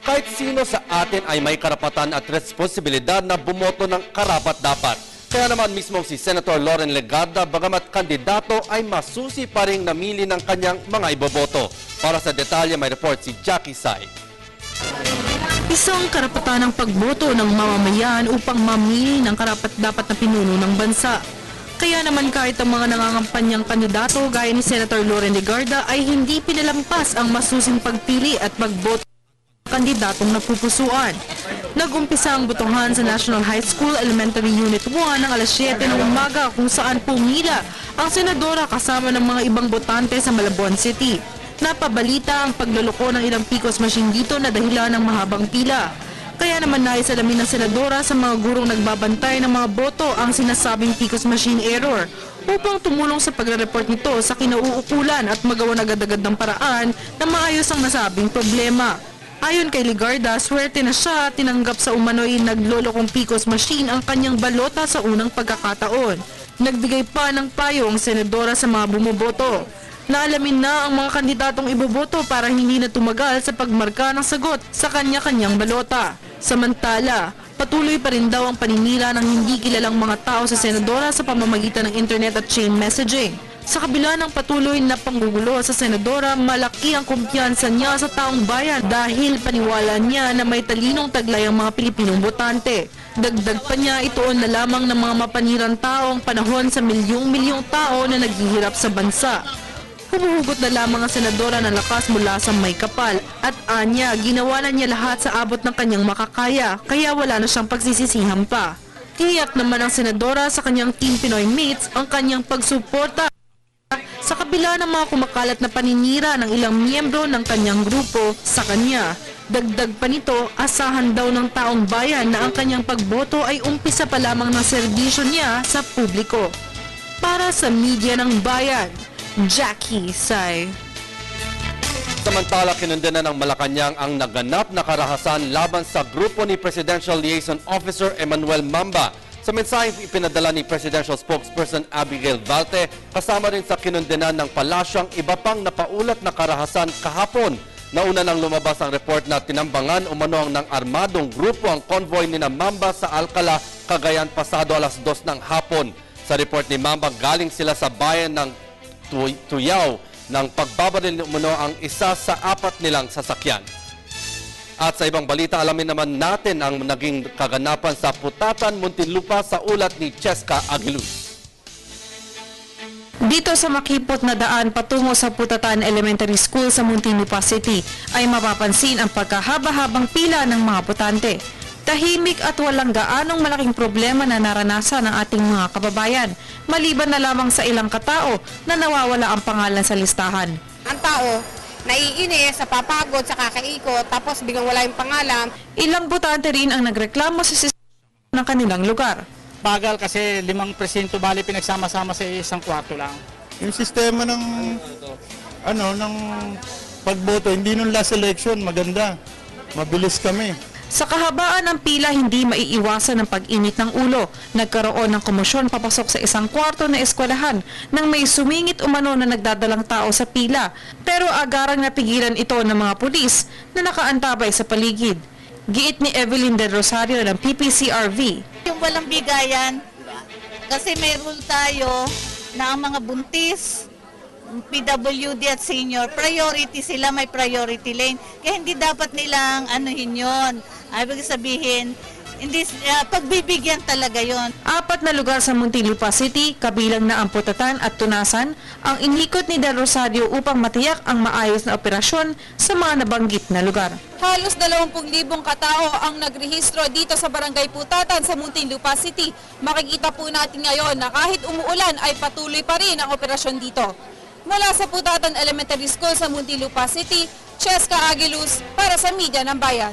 Kahit sino sa atin ay may karapatan at responsibilidad na bumoto ng karapat-dapat. Kaya naman mismo si Senator Loren Legarda, bagamat kandidato, ay masusi pa ring namili ng kanyang mga iboboto. Para sa detalye, may report si Jackie Sai. Isang karapatan ng pagboto ng mamamayan upang mamili ng karapat-dapat na pinuno ng bansa. Kaya naman kahit ang mga nangangampanyang kandidato gaya ni Senator Loren Legarda ay hindi pinalampas ang masusing pagpili at pagboto ng kandidatong napupusuan. Nag-umpisa ang botohan sa National High School Elementary Unit 1 ng alas 7 ng umaga kung saan pumila ang senadora kasama ng mga ibang botante sa Malabon City. Napabalita ang pagluloko ng ilang PCOS machine dito na dahilan ng mahabang pila. Kaya naman naisalamin ng senadora sa mga gurong nagbabantay ng mga boto ang sinasabing PCOS machine error upang tumulong sa pagre-report nito sa kinauukulan at magawa agad-agad ng paraan na maayos ang nasabing problema. Ayon kay Legarda, swerte na siya tinanggap sa umano'y naglolokong PCOS machine ang kanyang balota sa unang pagkakataon. Nagbigay pa ng payo ang senadora sa mga bumoboto. Naalamin na ang mga kandidatong iboboto para hindi na tumagal sa pagmarka ng sagot sa kanya-kanyang balota. Samantala, patuloy pa rin daw ang paninira ng hindi kilalang mga tao sa senadora sa pamamagitan ng internet at chain messaging. Sa kabila ng patuloy na panggugulo sa senadora, malaki ang kumpiyansa niya sa taong bayan dahil paniwala niya na may talinong taglay ang mga Pilipinong botante. Dagdag pa niya, itoon na lamang ng mga mapanirang tao ang panahon sa milyong-milyong tao na naghihirap sa bansa. Humuhugot na lamang ang senadora ng lakas mula sa may kapal at anya, ginawa na niya lahat sa abot ng kanyang makakaya, kaya wala na siyang pagsisisihan pa. Tiyak naman ang senadora sa kanyang Team Pinoy Mates ang kanyang pagsuporta sa kabila ng mga kumakalat na paninira ng ilang miyembro ng kanyang grupo sa kanya. Dagdag pa nito, asahan daw ng taong bayan na ang kanyang pagboto ay umpisa pa lamang ng serbisyo niya sa publiko. Para sa media ng bayan, Jackie Sai. Samantala, kinundena ng Malacanang ang naganap na karahasan laban sa grupo ni Presidential Liaison Officer Emmanuel Mamba. Sa mensaheng ipinadala ni Presidential Spokesperson Abigail Valte, kasama rin sa kinundenan ng palasyang iba pang napaulat na karahasan kahapon. Nauna nang lumabas ang report na tinambangan umano ng armadong grupo ang convoy ni Mamba sa Alcala, Cagayan pasado alas 2 ng hapon. Sa report ni Mamba, galing sila sa bayan ng Tuyaw nang pagbabaril umano ang isa sa 4 nilang sasakyan. At sa ibang balita, alamin naman natin ang naging kaganapan sa Putatan, Muntinlupa sa ulat ni Cheska Aguiluz. Dito sa makipot na daan patungo sa Putatan Elementary School sa Muntinlupa City ay mapapansin ang pagkahaba-habang pila ng mga botante. Tahimik at walang gaanong malaking problema na naranasan ng ating mga kababayan, maliban na lamang sa ilang katao na nawawala ang pangalan sa listahan. Ang tao, naiinis, napapagod sa kakaikot, tapos biglang wala yung pangalan. Ilang botante rin ang nagreklamo sa sistema ng kanilang lugar. Bagal kasi 5 presinto bali pinagsama-sama sa isang kwarto lang. Yung sistema ng ng pagboto, hindi nung last election maganda. Mabilis kami. Sa kahabaan ng pila, hindi maiiwasan ang pag-init ng ulo. Nagkaroon ng komosyon papasok sa isang kwarto na eskwelahan nang may sumingit umano na nagdadalang tao sa pila. Pero agarang napigilan ito ng mga pulis na nakaantabay sa paligid. Giit ni Evelyn Del Rosario ng PPCRV. Yung walang bigayan, kasi may rule tayo na ang mga buntis, PWD at senior, priority sila, may priority lane. Kaya hindi dapat nilang anuhin yun. Ibig sabihin, hindi, pagbibigyan talaga yon. 4 na lugar sa Muntinlupa City, kabilang na ang Putatan at Tunasan, ang inikot ni Del Rosario upang matiyak ang maayos na operasyon sa mga nabanggit na lugar. Halos 20,000 katao ang nagrehistro dito sa Barangay Putatan sa Muntinlupa City. Makikita po natin ngayon na kahit umuulan ay patuloy pa rin ang operasyon dito. Mula sa Putatan Elementary School sa Muntinlupa City, Cheska Aguiluz para sa Media ng Bayan.